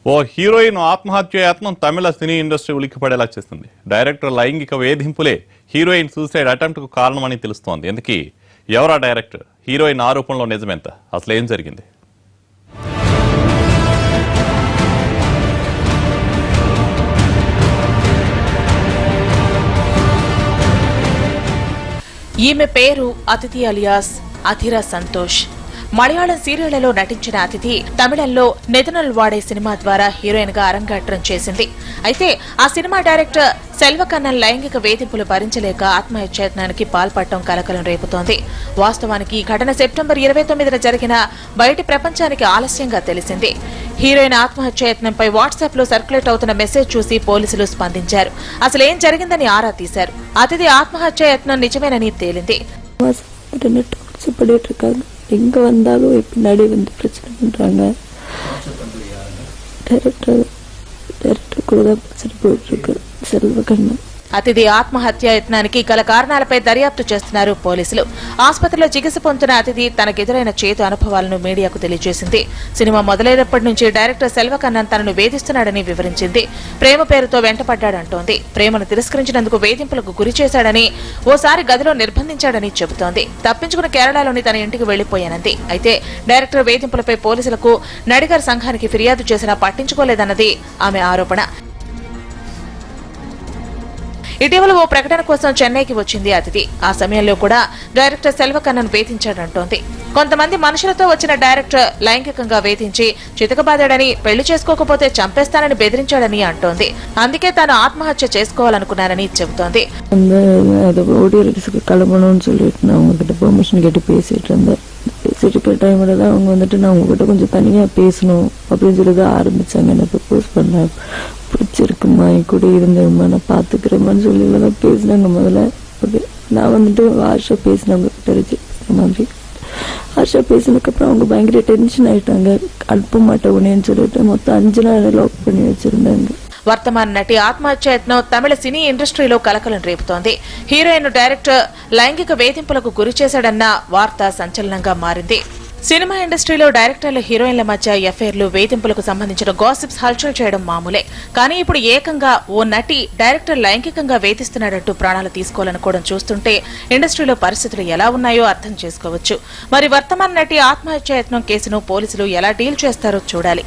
ఓ heroine ఆత్మహత్య యత్నం తమిళ cine industry ఉలిక్కిపడేలా చేస్తుంది. డైరెక్టర్ లైంగిక వేధింపులే హీరోయిన్ సూసైడ్ అటెంప్ట్ కు కారణమని తెలుస్తోంది. ఎందుకు ఎవరా డైరెక్టర్? హీరోయిన్ ఆరోపణలో నిజమెంత? అసలు ఏం జరిగింది? ఈమె పేరు అతిథి అలియాస్ అథిరా సంతోష్. మలయాళం సీరియళ్లలో నటించిన అతిథి తమిళంలో నెదనల్ వాడే సినిమా ద్వారా హీరోయిన్ గా అరంగేట్రం చేసింది. అయితే ఆ సినిమా డైరెక్టర్ సెల్వకన్నన్ లైంగిక వేధింపులు భరించలేక ఆత్మహత్యాయత్నానికి పాల్పడటం కలకలం రేపుతోంది. వాస్తవానికి ఈ ఘటన సెప్టెంబర్ 29న జరిగిన బయటి ప్రపంచానికి ఆలస్యంగా తెలిసింది. హీరోయిన్ ఆత్మహత్యాయత్నంపై వాట్సాప్ లో సర్క్యులేట్ అవుతున్న మెసేజ్ చూసి పోలీసులు స్పందించారు. అసలేం జరిగిందని ఆరా తీశారు. అతిథి ఆత్మహత్యాయత్నం నిజమేనని తేలింది. எங்க வந்தாலும் பின்னாடி வந்து பிரச்சனை பண்றாங்க. டைரக்டர் கூட தான் பிரச்சனை போயிட்டு இருக்கு. செல்வகண்ணன் అతిథి ఆత్మహత్యాయత్నానికి గల కారణాలపై దర్యాప్తు చేస్తున్నారు పోలీసులు. ఆసుపత్రిలో చికిత్స పొందుతున్న అతిథి తనకెదురైన చేతు అనుభవాలను మీడియాకు తెలియజేసింది. సినిమా మొదలైనప్పటి నుంచి డైరెక్టర్ సెల్వకన్నన్ తనను వేధిస్తున్నాడని వివరించింది. ప్రేమ పేరుతో వెంటపడ్డాడంటోంది. ప్రేమను తిరస్కరించినందుకు వేధింపులకు గురి చేశాడని, ఓసారి గదిలో నిర్బంధించాడని చెబుతోంది. తప్పించుకుని కేరళలోని తన ఇంటికి వెళ్లిపోయానంది. అయితే డైరెక్టర్ వేధింపులపై పోలీసులకు నడిగర్ సంఘానికి ఫిర్యాదు చేసినా పట్టించుకోలేదన్నది ఆమె ఆరోపణ. ఇటీవల ఓ ప్రకటన కోసం చెన్నైకి వచ్చింది అతిథి. ఆ సమయంలో కూడా డైరెక్టర్ సెల్వకన్నన్ వేధించాడంటోంది. కొంతమంది మనుషులతో వచ్చిన డైరెక్టర్ లైంగికంగా వేధించి చితకబాదాడని, పెళ్లి చేసుకోకపోతే చంపేస్తానని బెదిరించాడని అంటోంది. అందుకే తాను ఆత్మహత్య చేసుకోవాలనుకున్నానని చెబుతోంది. பேசிட்டு இருக்க டைம்ல தான் அவங்க வந்துட்டு நான் உங்ககிட்ட கொஞ்சம் தனியா பேசணும் அப்படின்னு சொல்லி ஆரம்பிச்சாங்க. என்ன ப்ரப்போஸ் பண்ண பிடிச்சிருக்குமா, என் கூட இருந்தேம்மா, நான் பாத்துக்கிறேம்மான்னு சொல்லி தான் பேசினாங்க முதல்ல. ஓகே, நான் வந்துட்டு ஆஷா பேசினவங்க கிட்ட மாதிரி ஆஷா பேசினதுக்கப்புறம் அவங்க பயங்கர டென்ஷன் ஆயிட்டாங்க. அனுப்ப மாட்டேன் உடனேன்னு சொல்லிட்டு மொத்தம் 5 நாள் லாக் பண்ணி வச்சிருந்தாங்க. వర్తమాన నటి ఆత్మహత్యాయత్నం తమిళ సినీ ఇండస్ట్రీలో కలకలం రేపుతోంది. హీరోయిన్ డైరెక్టర్ లైంగిక వేధింపులకు గురి చేశాడన్న వార్త సంచలనంగా మారింది. సినిమా ఇండస్ట్రీలో డైరెక్టర్ల హీరోయిన్ల మధ్య ఎఫైర్లు, వేధింపులకు సంబంధించిన గాసిప్స్ హల్చల్ చేయడం మామూలే. కానీ ఇప్పుడు ఏకంగా ఓ నటి డైరెక్టర్ లైంగికంగా వేధిస్తున్నాడంటూ ప్రాణాలు తీసుకోవాలనుకోవడం చూస్తుంటే ఇండస్ట్రీలో పరిస్థితులు ఎలా ఉన్నాయో అర్థం చేసుకోవచ్చు. మరి వర్తమాన నటి ఆత్మహత్యాయత్నం కేసును పోలీసులు ఎలా డీల్ చేస్తారో చూడాలి.